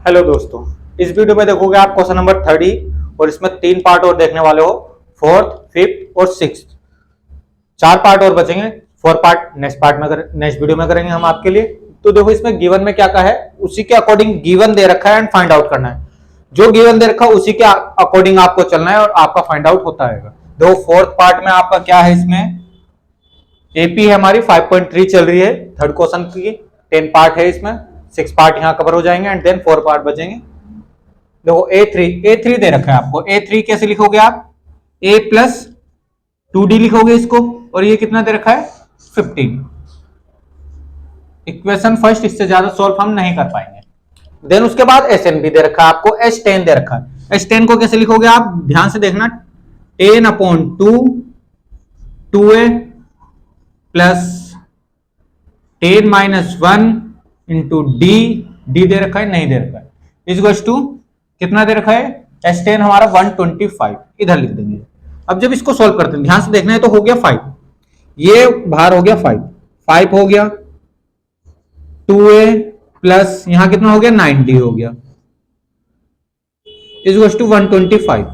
Hello दोस्तों, इस video में देखोगे आप क्वेश्चन नंबर 30 और इसमें 3 पार्ट और देखने वाले हो। 4th, 5th और 6th 4 पार्ट और बचेंगे। 4 पार्ट नेक्स्ट वीडियो में करेंगे हम आपके लिए। तो देखो इसमें गिवन में क्या कहा है, उसी के अकॉर्डिंग गिवन दे रखा है एंड फाइंड आउट करना है। जो गिवन दे रखा है उसी के अकॉर्डिंग आपको चलना है और आपका फाइंड आउट होता रहेगा। देखो 4th पार्ट में आपका क्या है, इसमें एपी है हमारी 5.3 चल रही है। 3rd क्वेश्चन की 10 पार्ट है, इसमें 6 पार्ट यहाँ कवर हो जाएंगे एंड देन 4 पार्ट बचेंगे। देखो ए3 दे रखा है आपको। ए3 कैसे लिखोगे आप, a प्लस 2d लिखोगे इसको, और ये कितना दे रखा है 15। इक्वेशन फर्स्ट, इससे ज्यादा सॉल्व हम नहीं कर पाएंगे। देन उसके बाद एसएन भी दे रखा है आपको, h10 दे रखा है। h10 को कैसे लिखोगे आप, ध्यान से देखना, 10/2 2a प्लस 10 - 1 इंटू डी दे रखा है, नहीं दे रखा है, इज टू कितना दे रखा है S10 हमारा 125, इधर लिख देंगे। अब जब इसको सॉल्व करते हैं ध्यान से देखना है, तो हो गया 5, ये बाहर हो गया 5 हो गया, 2a प्लस यहां कितना हो गया 9d हो गया, इज टू 125।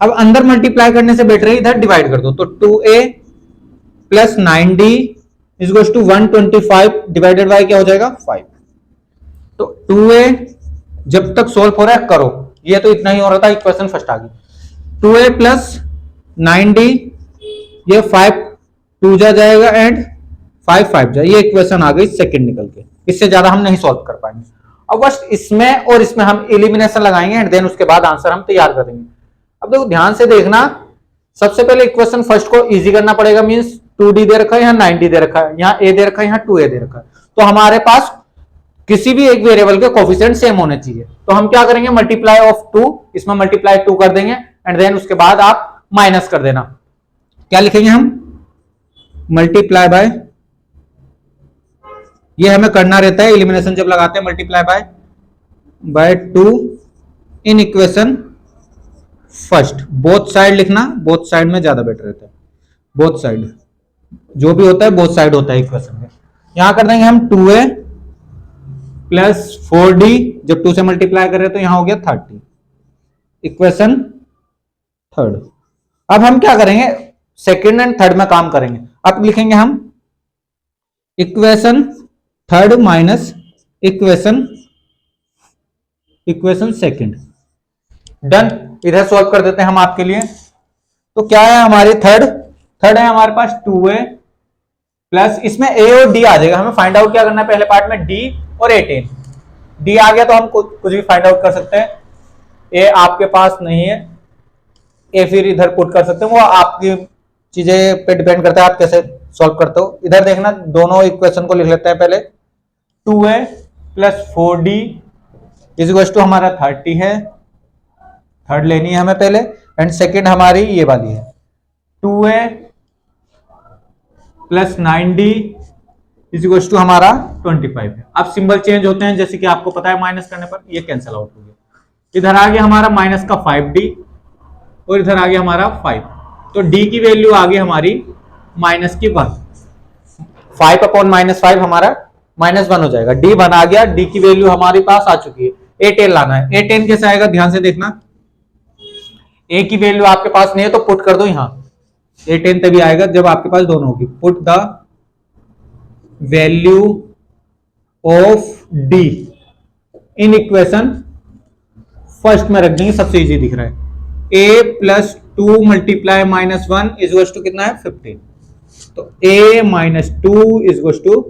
अब अंदर मल्टीप्लाई करने से बेटर है इधर डिवाइड कर दो, तो 2a plus 9d is to 125 divided by क्या हो जाएगा 5। तो 2a जब तक सॉल्व हो रहा है करो, ये तो इतना ही हो रहा था, इक्वेशन फर्स्ट आ गई। 2a प्लस 9d, ये 5 2 जा जाएगा एंड 5 5 जा, ये इक्वेशन आ गई सेकंड निकल के। इससे ज्यादा हम नहीं सॉल्व कर पाएंगे। अब बस इसमें और इसमें हम एलिमिनेशन लगाएंगे एंड देन उसके बाद आंसर हम तैयार कर देंगे। अब देखो ध्यान से देखना, सबसे पहले इक्वेशन फर्स्ट को इजी करना पड़ेगा। मींस 2d दे रखा है, यहाँ 9d दे रखा है, यहाँ a दे रखा है, यहाँ 2a दे रखा है, तो हमारे पास किसी भी एक वेरिएबल के कोफिशिएंट सेम होने चाहिए। तो हम क्या करेंगे, मल्टीप्लाई ऑफ 2, इसमें मल्टीप्लाई 2 कर देंगे एंड देन उसके बाद आप माइनस कर देना। क्या लिखेंगे हम, मल्टीप्लाई बाय, ये हमें करना रहता है एलिमिनेशन जब लगाते हैं, multiply by 2 in equation first. Both side लिखना, बोथ साइड में ज्यादा बेटर रहता है। बोथ साइड जो भी होता है बोथ साइड होता है इक्वेशन में। यहां कर देंगे हम 2a प्लस 4d, जब 2 से मल्टीप्लाई कर रहे हैं तो यहां हो गया 30, इक्वेशन थर्ड। अब हम क्या करेंगे, सेकंड एंड थर्ड में काम करेंगे। अब लिखेंगे हम equation third minus equation second. Done, इधर सॉल्व कर देते हैं हम आपके लिए। तो क्या है हमारी थर्ड है हमारे पास 2a प्लस, इसमें a और d आ जाएगा। हमें फाइंड आउट क्या करना है, पहले पार्ट में d और a10। d आ गया तो हम कुछ भी फाइंड आउट कर सकते हैं। a आपके पास नहीं है, a फिर इधर पुट कर सकते हैं, वो आपकी चीजें पे डिपेंड करता है आप कैसे सॉल्व करते हो। इधर देखना, दोनों इक्वेशन को लिख लेते हैं पहले। 2a plus 4d is to हमारा 30 है, थर्ड लेनी है हमें पहले, एंड सेकेंड हमारी ये वाली है 2a plus 9d is to हमारा 25 है। अब सिंबल चेंज होते हैं, जैसे कि आपको पता है माइनस करने पर ये कैंसिल आउट हो गया। इधर आ गया हमारा माइनस का 5d और इधर आ गया हमारा 5, तो d की वैल्यू आ गई हमारी माइनस की 1। 5/-5 हमारा -1 हो जाएगा, d 1 आ गया, d की वैल्यू हमारे पास आ चुकी है। a10 लाना है, a10 कैसे आएगा ध्यान से देखना, a की वैल्यू आपके पास नहीं है तो पुट कर दो यहां, a10 तभी आएगा जब आपके पास दोनों होगी। Put the value of d in equation first में रख देंगे, सबसे इजी दिख रहा है। a plus 2 multiply -1 is to कितना है 15, तो a माइनस 2 इज टू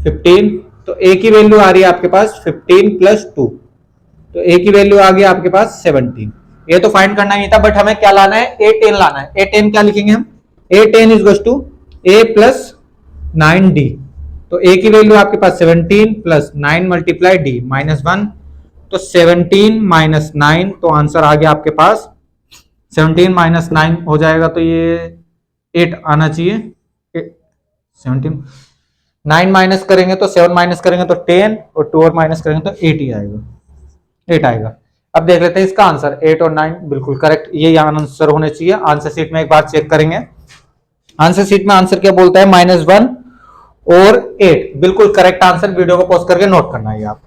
15। तो a की वैल्यू आ रही है आपके पास 15 प्लस 2, तो a की वैल्यू आ गई आपके पास 17। ये तो फाइंड करना ही था, बट हमें क्या लाना है, a10 लाना है। a10 क्या लिखेंगे हम, a10 is two a plus 9d, तो a की वैल्यू आपके पास 17 प्लस 9 मल्टीप्लाई d -1, तो 17 माइनस 9, तो आंसर आ गया आपके पास 17 माइनस 9 हो जाएगा, तो ये 8 आना चाहिए। 17 9 माइनस करेंगे तो 7 माइनस करेंगे तो 10 और 2 और माइनस करेंगे तो 8 ही आएगा, 8 आएगा। अब देख लेते हैं इसका आंसर, 8 और 9 बिल्कुल करेक्ट, ये आंसर होने चाहिए। आंसर शीट में एक बार चेक करेंगे, आंसर शीट में आंसर क्या बोलता है, -1 और 8 बिल्कुल करेक्ट आंसर। वीडियो को पॉज करके नोट करना है आप।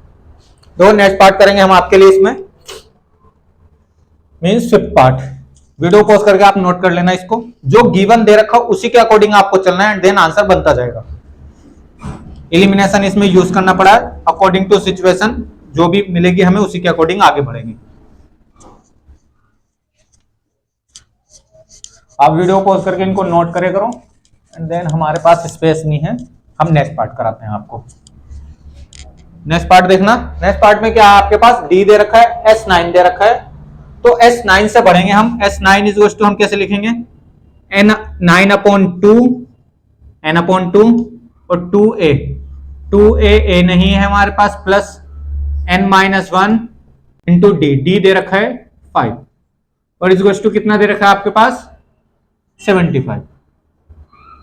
तो नेक्स्ट पार्ट करेंगे हम आपके लिए इसमें, means fifth part. Video pause करके आप नोट कर लेना इसको, जो गिवन दे रखा उसी के अकॉर्डिंग आपको चलना है, देन आंसर बनता जाएगा। एलिमिनेशन इसमें यूज करना पड़ा है, अकॉर्डिंग टू सिचुएशन जो भी मिलेगी हमें उसी के अकॉर्डिंग आगे बढ़ेंगे। आप वीडियो पॉज करके इनको नोट करे करो, एंड देन हमारे पास स्पेस नहीं है, हम नेक्स्ट पार्ट कराते हैं आपको। नेक्स्ट पार्ट देखना। नेक्स्ट पार्ट में क्या है आपके पास, डी दे रखा है, S9 दे रखा है, तो S9 से बढ़ेंगे हम। S9 इज इक्वल टू हम कैसे लिखेंगे, N9/2 N/2 और 2a 2a a नहीं है हमारे पास, प्लस N-1 इंटू डी दे रखा है 5 और इज इक्वल टू कितना दे रखा है आपके पास 75।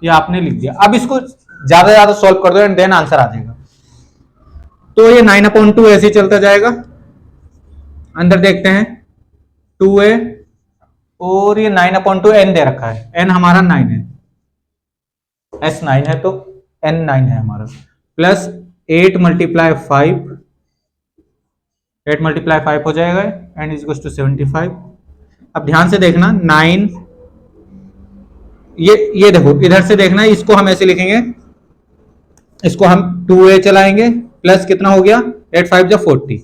ये आपने लिख दिया। अब इसको ज्यादा ज्यादा सॉल्व कर दो एंड देन आंसर आ जाएगा। तो ये 9/2 ऐसे ही चलता जाएगा, अंदर देखते हैं 2a और ये 9/2 n दे रखा है, n हमारा 9 है, S9 है तो n9 है हमारा, प्लस 8 × 5 8 × 5 हो जाएगा एंड इज इक्वल टू 75। अब ध्यान से देखना 9, ये देखो इधर से देखना, इसको हम ऐसे लिखेंगे, इसको हम 2a चलाएंगे, प्लस कितना हो गया 8 × 5 = 40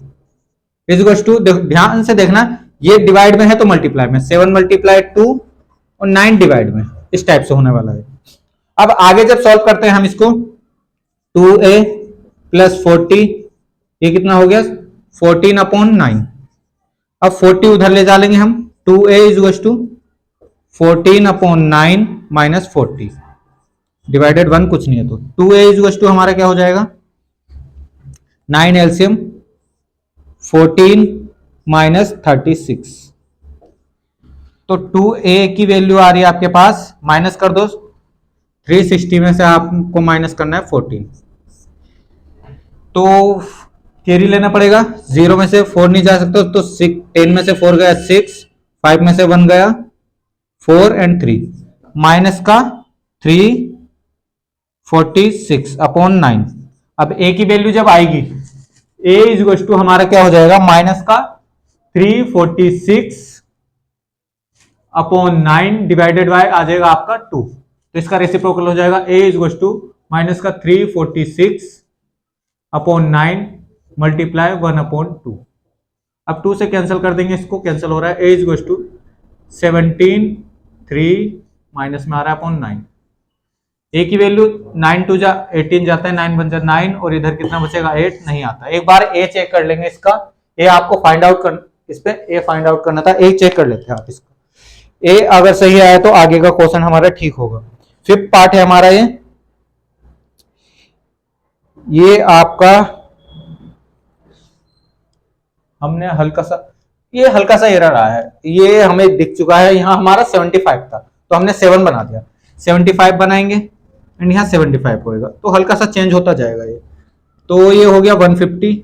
इज इक्वल टू, ध्यान से देखना ये डिवाइड में है तो मल्टीप्लाई में, 7 × 2 और 9 डिवाइड में, इस टाइप से होने वाला है। अब आगे जब सॉल्व करते हैं हम इसको, 2a + 40 ये कितना हो गया 14/9। अब 40 उधर ले जा लेंगे हम, 2a is equal to 14/9 - 40 divided 1 कुछ नहीं है, तो 2a इज इक्वल टू हमारा क्या हो जाएगा 9 LCM 14 - 36। तो 2a की वैल्यू आ रही है आपके पास, माइनस कर दो, 360 में से आपको माइनस करना है 14, तो कैरी लेना पड़ेगा, 0 में से 4 नहीं जा सकते, तो 10 में से 4 गया 6, 5 में से 1 गया 4 एंड 3, माइनस का 346/9। अब a की वैल्यू जब आएगी, a इज इक्वल टू हमारा क्या हो जाएगा, माइनस का 346/9 डिवाइडेड बाय आ जाएगा आपका 2, तो इसका रेसिप्रोकल हो जाएगा, a is equal to minus का 346/9 मल्टीप्लाई 1/2। अब 2 से कैंसिल कर देंगे, इसको कैंसिल हो रहा है, a is equal to 17 3 minus में आ रहा है 9। a की वैल्यू 9 2 जा 18 जाता है, 9 बन जाता 9 और इधर कितना बचेगा 8 नहीं आता। एक बार a चेक कर लेंगे, इसका a आपको फाइंड आउट कर, इस पे a फाइंड आउट करना था, a चेक कर लेते हैं आप इसका। a अगर सही आया तो आगे का क्वेश्चन हमारा ठीक होगा। फिफ्थ पार्ट है हमारा ये आपका, हमने हल्का सा एरर आया है, ये हमें दिख चुका है, यहाँ हमारा 75 था तो हमने 7 बना दिया, 75 बनाएंगे एंड यहाँ 75 होएगा, तो हल्का सा चेंज होता जाएगा ये, तो ये हो गया 150,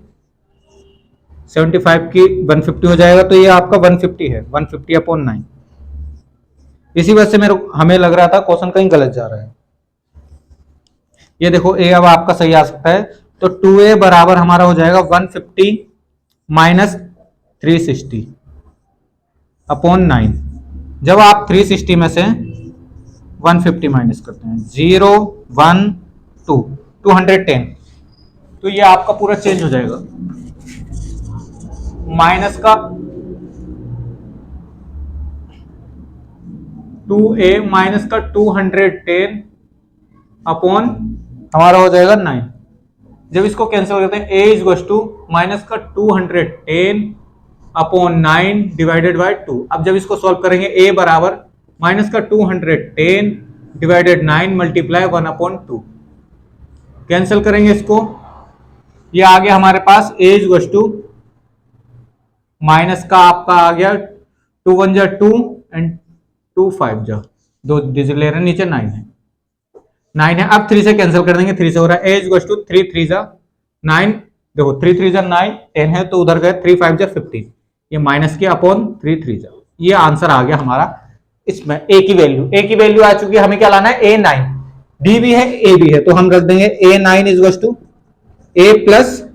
75 की 150 हो जाएगा, तो ये आपका 150 है, 150/9। इसी वजह से हमें लग रहा था क्वेश्चन कहीं गलत जा रहा है। ये देखो a अब आपका सही आ सकता है, तो 2a बराबर हमारा हो जाएगा 150 - 360/9। जब आप 360 में से 150 माइनस करते हैं, 0 1 2 210, तो ये आपका पूरा चेंज हो जाएगा, माइनस का 2a माइनस का 210 अपॉन हमारा हो जाएगा 9। जब इसको कैंसिल करते हैं, a is equal to minus का 210/9 डिवाइडेड बाय 2। अब जब इसको सॉल्व करेंगे, a बराबर माइनस का 210 डिवाइडेड 9 मल्टीप्लाई 1/2। कैंसिल करेंगे इसको, ये आ गया हमारे पास a is equal to minus का आपका आ गया 2 1 जा 2 एंड 2 5 जा 2 डिजिट ले रहे हैं, नीचे 9 है, 9 है। अब 3 से कैंसिल कर देंगे, 3 से हो रहा है, a इज इक्वल टू 3 3 जा 9, देखो 3 3 जा 9 10 है, तो उधर गए 3 5 जा 15, ये माइनस के अपॉन 3 3 जा, ये आंसर आ गया हमारा। इसमें a की वैल्यू आ चुकी है, हमें क्या लाना है a9, d भी है a भी है, तो हम रख देंगे a9 is equal to a plus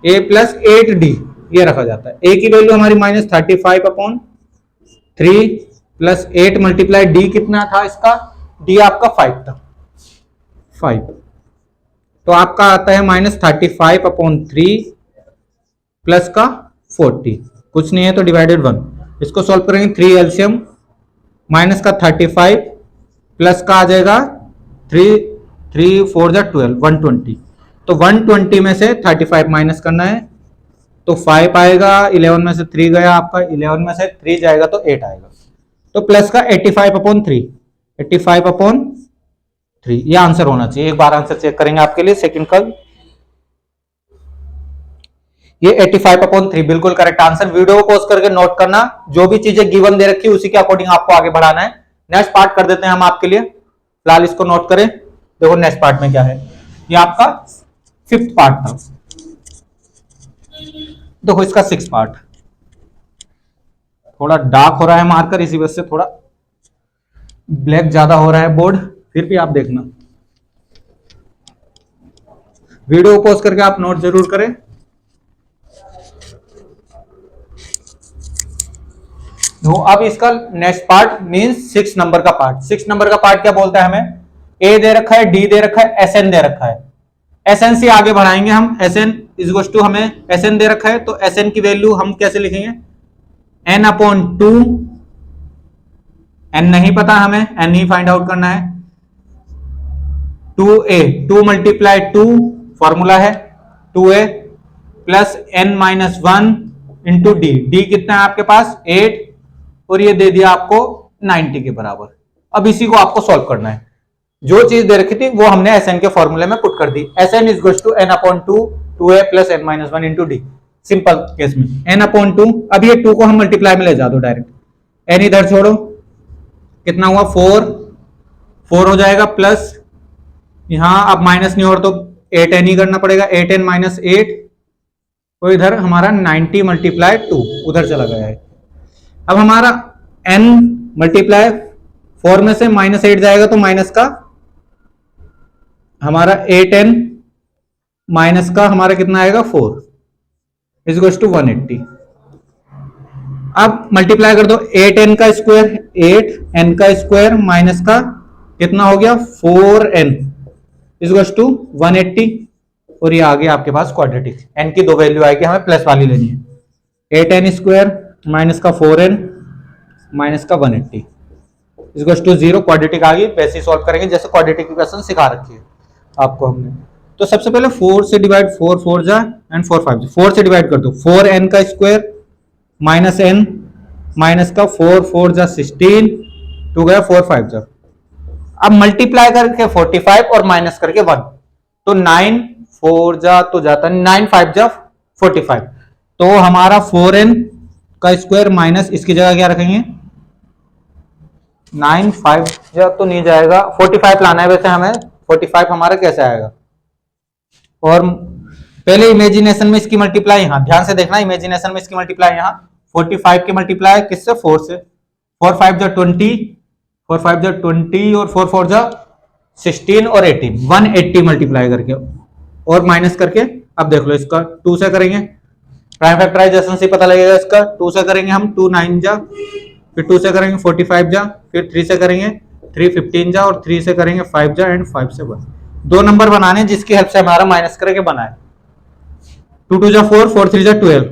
A plus 8d ये रखा जाता है। ए की वैल्यू हमारी -35/3 प्लस 8 मल्टीप्लाई डी कितना था इसका, डी आपका 5 था, 5 तो आपका आता है -35/3 प्लस का 40, कुछ नहीं है तो डिवाइडेड 1। इसको सॉल्व करेंगे 3 एलसीएम, माइनस का 35 प्लस का आ जाएगा 3 4 जा 12 120, तो 120 में से 35 माइनस करना है तो 5 आएगा, 11 में से 3 गया आपका, 11 में से 3 जाएगा तो 8 आएगा, तो प्लस का 85/3, 85/3 ये आंसर होना चाहिए। एक बार आंसर चेक करेंगे आपके लिए सेकंड का, ये 85/3 बिल्कुल करेक्ट आंसर। वीडियो को पॉज करके नोट करना, जो भी चीजें गिवन दे रखी है उसी के अकॉर्डिंग आपको आगे बढ़ाना है। नेक्स्ट पार्ट कर देते हैं हम आपके लिए, फिलहाल इसको नोट करें। देखो नेक्स्ट पार्ट में क्या है, ये आपका 5th पार्ट था। देखो इसका 6th पार्ट, थोड़ा डार्क हो रहा है मार्कर, इसी वजह से थोड़ा ब्लैक ज्यादा हो रहा है बोर्ड, फिर भी आप देखना, वीडियो को पॉज करके आप नोट जरूर करें। तो अब इसका नेक्स्ट पार्ट मींस 6 नंबर का पार्ट। 6 नंबर का पार्ट क्या बोलता है हमें, ए दे रखा है, डी दे रखा है, एस एन दे रखा है। एस एन से आगे बढ़ाएंगे हम, एस एन इज टू हमें एस एन दे रखा है तो एस एन की वैल्यू हम कैसे लिखेंगे, n/2, n नहीं पता हमें, n ही फाइंड आउट करना है, 2a 2 मल्टीप्लाई 2 फॉर्मूला है 2a plus n-1 into D, D कितना है आपके पास 8 और ये दे दिया आपको 90 के बराबर। अब इसी को आपको सॉल्व करना है, जो चीज दे रखी थी वो हमने एस एन के फॉर्मूले में पुट कर दी, S N is to n/2 2a plus n-1 into D. Simple case में n/2, अब ये 2 को हम मल्टीप्लाई में ले जा दो डायरेक्ट, n इधर छोड़ो, कितना हुआ 4 हो जाएगा, प्लस यहां अब माइनस नहीं हो रहा तो 8n ही करना पड़ेगा, 8n माइनस 8 तो इधर हमारा 90 मल्टीप्लाई 2 उधर चला गया है। अब हमारा n मल्टीप्लाई 4 में से -8 जाएगा तो माइनस का हमारा 8n माइनस का हमारा कितना आएगा 4 इज टू 180। अब मल्टीप्लाई कर दो, 8n का स्क्वायर 8n का स्क्वायर माइनस का कितना हो गया 4n इज टू 180 और ये आ गया आपके पास क्वाड्रेटिक। n की 2 वैल्यू आएगी, हमें प्लस वाली लेनी है, 8n स्क्वायर माइनस का 4n माइनस का 180 इज टू 0, क्वाड्रेटिक आ गई। वैसे ही सॉल्व करेंगे जैसे क्वाड्रेटिक की क्वेश्चन सिखा रखी है आपको हमने। तो सबसे पहले 4 से डिवाइड, 4 4 जा एंड 4 5 4 से डिवाइड कर दो, 4n का स्क्वायर माइनस n माइनस का 4 4 जा 16 टू गया 4 5 जा। अब मल्टीप्लाई करके 45 और माइनस करके 1 तो 9 4 जा तो जाता नहीं, 9 5 जा 45 तो हमारा 4n का स्क्वायर माइनस इसकी जगह क्या रखेंगे 9 5 जा तो नहीं जाएगा, 45 लाना है वैसे हमें, 45 हमारा कैसे आएगा, और पहले इमेजिनेशन में इसकी मल्टीप्लाई यहां ध्यान से देखना, इमेजिनेशन में इसकी मल्टीप्लाई यहां 45 की मल्टीप्लाई किससे 4 से, 4 5 जा 20, 4 5 जा 20 और 4 4 जा 16 और 18, 180 मल्टीप्लाई करके और माइनस करके। अब देख लो इसका 2 से करेंगे, प्राइम फैक्टराइजेशन से पता लगेगा इसका, 2 से करेंगे हम 2 9 जा, फिर 2 से करेंगे 45 जा, फिर 3 से करेंगे 3 15 जा और 3 से करेंगे 5 जा एंड 5 से 1। 2 नंबर बनाने जिसकी हेल्प से हमारा माइनस करके बनाए, 2 2 जा 4 4 3 जा 12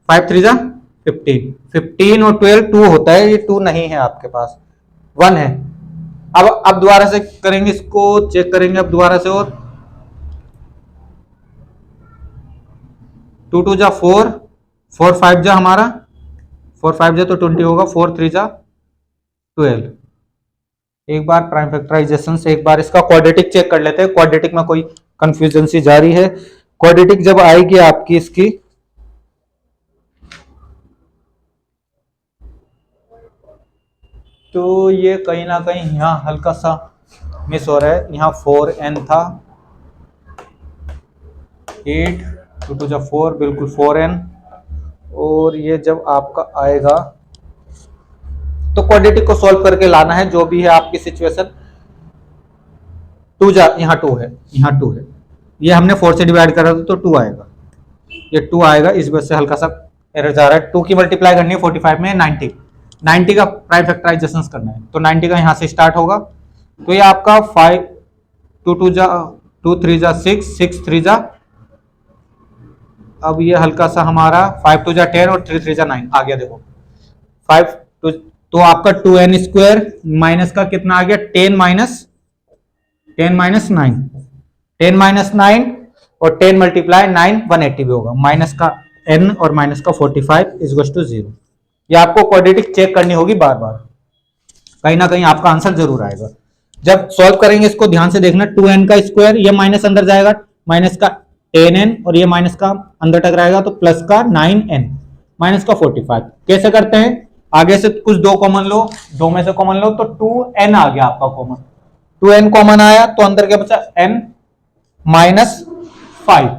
5 3 जा 15, 15 और 12 2 होता है, ये 2 नहीं है आपके पास 1 है। अब दोबारा से करेंगे, इसको चेक करेंगे अब दोबारा से, और 2 2 जा 4 4 5 जा हमारा 4 5 जा तो 20 होगा, 4 3 जा 12। एक बार प्राइम फैक्टराइजेशन से एक बार इसका क्वाड्रेटिक चेक कर लेते हैं, क्वाड्रेटिक में कोई कंफ्यूजन सी जारी है। क्वाड्रेटिक जब आएगी आपकी इसकी तो ये कहीं ना कहीं यहाँ हल्का सा मिस हो रहा है, यहाँ 4n था 8 2 2 जा 4 बिल्कुल 4n, और ये जब आपका आएगा तो क्वाड्रेटिक को सॉल्व करके लाना है, जो भी है आपकी सिचुएशन। 2 जा यहाँ 2 है, यहाँ 2 है, ये हमने 4 से डिवाइड करा तो 2 आएगा, ये 2 आएगा, इस वजह से हल्का सा एरर जा रहा है। 2 की मल्टीप्लाई करनी है 45 में 90 का प्राइम फैक्टराइजेशन करना है, तो 90 का यहाँ से स्टार्ट होगा। तो ये आपका 5 2 2 जा 2 3 जा 6 6 3 जा, अब ये हल्का सा हमारा 5 2 जा 10 और 3 3 जा 9 आ गया। देखो 5 तो आपका 2n स्क्वायर माइनस का कितना आ गया 10 माइनस 9 10 माइनस 9 और 10 मल्टीप्लाई 9 180 भी होगा, माइनस का n और माइनस का 45 इज टू 0। ये आपको क्वाड्रेटिक चेक करनी होगी बार बार, कहीं ना कहीं आपका आंसर जरूर आएगा। जब सॉल्व करेंगे इसको ध्यान से देखना, 2n का स्क्वायर, ये माइनस अंदर जाएगा, माइनस का 10n और ये माइनस का अंदर टकराएगा तो प्लस का 9n माइनस का 45। कैसे करते हैं, आगे से कुछ दो कॉमन लो, दो में से कॉमन लो, तो 2n आ गया आपका कॉमन, 2n कॉमन आया तो अंदर क्या बचा n माइनस 5।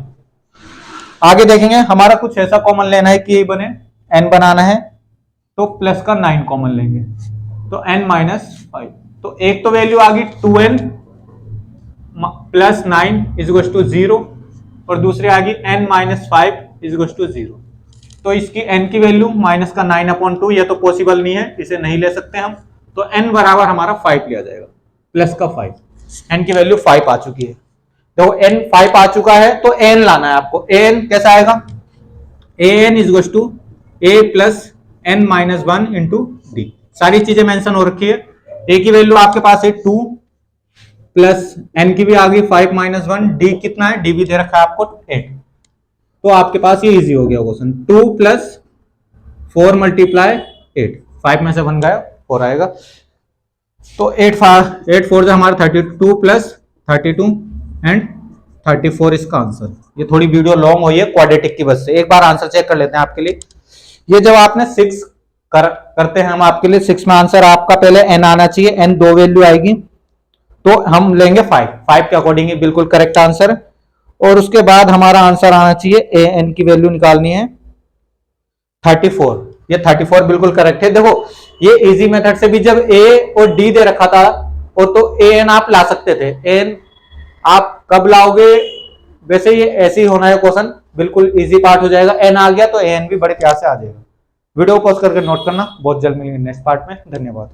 आगे देखेंगे हमारा कुछ ऐसा कॉमन लेना है कि ये बने, n बनाना है तो प्लस का 9 कॉमन लेंगे तो n माइनस 5। तो एक तो वैल्यू आ गई 2n प्लस 9 इज टू 0 और दूसरी आ गई n माइनस 5 इज टू 0। तो इसकी n की वैल्यू माइनस का 9/2, यह तो पॉसिबल नहीं है, इसे नहीं ले सकते हम, तो n बराबर हमारा 5 लिया जाएगा, प्लस का 5। n की वैल्यू 5 आ चुकी है, तो n 5 आ चुका है तो n लाना है आपको। an कैसा आएगा, an is two a plus n minus 1 into D. सारी चीजें मेंशन हो रखी है। a की वैल्यू आपके पास है 2 प्लस n की भी आ गई 5 माइनस 1, डी कितना है, डी भी दे रखा है आपको 8। तो आपके पास ये इजी हो गया क्वेश्चन। 2 प्लस 4 मल्टीप्लाई 8, 5 में से 1 गया 4 आएगा, तो 8 4 जो हमारा 32 प्लस 32 एंड 34 इसका आंसर। ये थोड़ी वीडियो लॉन्ग हुई है क्वाड्रेटिक की वजह से, एक बार आंसर चेक कर लेते हैं आपके लिए। ये जब आपने 6 करते हैं हम आपके लिए, 6 में आंसर आपका पहले n आना चाहिए, n 2 वैल्यू आएगी तो हम लेंगे 5 के अकॉर्डिंग बिल्कुल करेक्ट आंसर। और उसके बाद हमारा आंसर आना चाहिए an की वैल्यू निकालनी है 34, ये 34 बिल्कुल करेक्ट है। देखो ये इजी मेथड से भी जब a और d दे रखा था और तो an आप ला सकते थे, an आप कब लाओगे, वैसे ये ऐसे ही होना है क्वेश्चन, बिल्कुल इजी पार्ट हो जाएगा। n आ गया तो an भी बड़े प्यार से आ जाएगा। वीडियो पॉज करके नोट करना, बहुत जल्द मिलेंगे नेक्स्ट पार्ट में। धन्यवाद।